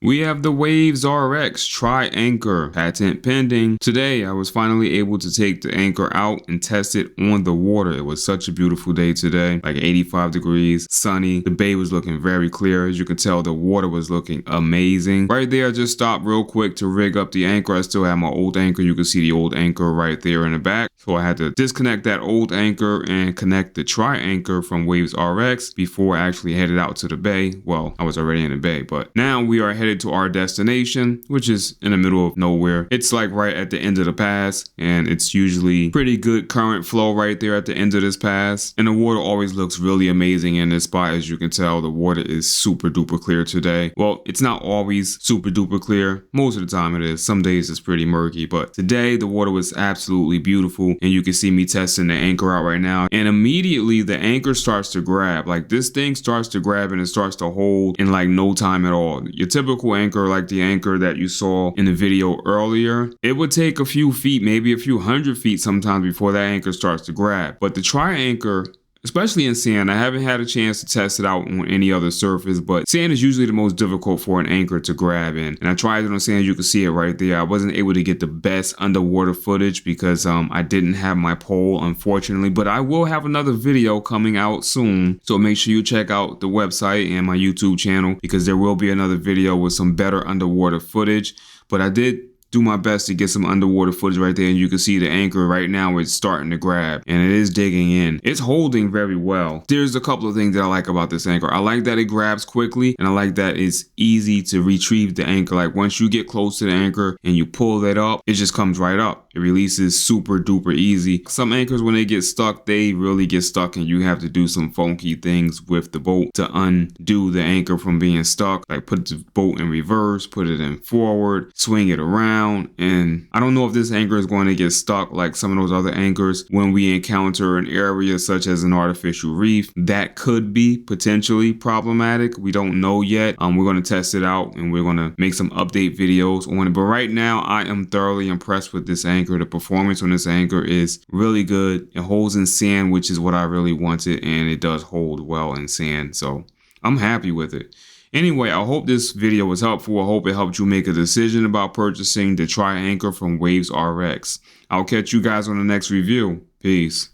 We have the WavesRx TriAnchor, patent pending. Today, I was finally able to take the anchor out and test it on the water. It was such a beautiful day today, like 85 degrees, sunny. The bay was looking very clear. As you can tell, the water was looking amazing. Right there, I just stopped real quick to rig up the anchor. I still have my old anchor. You can see the old anchor right there in the back. So I had to disconnect that old anchor and connect the TriAnchor from WavesRx before I actually headed out to the bay. Well, I was already in the bay, but now we are headed to our destination, which is in the middle of nowhere. It's like right at the end of the pass, and it's usually pretty good current flow right there at the end of this pass. And the water always looks really amazing in this spot. As you can tell, the water is super duper clear today. Well, it's not always super duper clear. Most of the time it is. Some days it's pretty murky, but today the water was absolutely beautiful, and you can see me testing the anchor out right now. And immediately the anchor starts to grab. Like, this thing starts to grab and it starts to hold in like no time at all. Your typical anchor, like the anchor that you saw in the video earlier, it would take a few feet, maybe a few hundred feet sometimes before that anchor starts to grab. But the TriAnchor, especially in sand, I haven't had a chance to test it out on any other surface, but sand is usually the most difficult for an anchor to grab in. And I tried it on sand. You can see it right there. I wasn't able to get the best underwater footage because I didn't have my pole, unfortunately, but I will have another video coming out soon. So make sure you check out the website and my YouTube channel, because there will be another video with some better underwater footage. But I did do my best to get some underwater footage right there, and you can see the anchor right now is starting to grab, and it is digging in. It's holding very well. There's a couple of things that I like about this anchor. I like that it grabs quickly, and I like that it's easy to retrieve the anchor. Like, once you get close to the anchor and you pull that up, it just comes right up. It releases super duper easy. Some anchors, when they get stuck, they really get stuck, and you have to do some funky things with the boat to undo the anchor from being stuck. Like, put the boat in reverse, put it in forward, swing it around. And I don't know if this anchor is going to get stuck like some of those other anchors when we encounter an area such as an artificial reef. That could be potentially problematic. We don't know yet. We're going to test it out, and we're going to make some update videos on it. But right now, I am thoroughly impressed with this anchor. The performance on this anchor is really good. It holds in sand, which is what I really wanted, and it does hold well in sand. So I'm happy with it. Anyway, I hope this video was helpful. I hope it helped you make a decision about purchasing the TriAnchor from WavesRx. I'll catch you guys on the next review. Peace.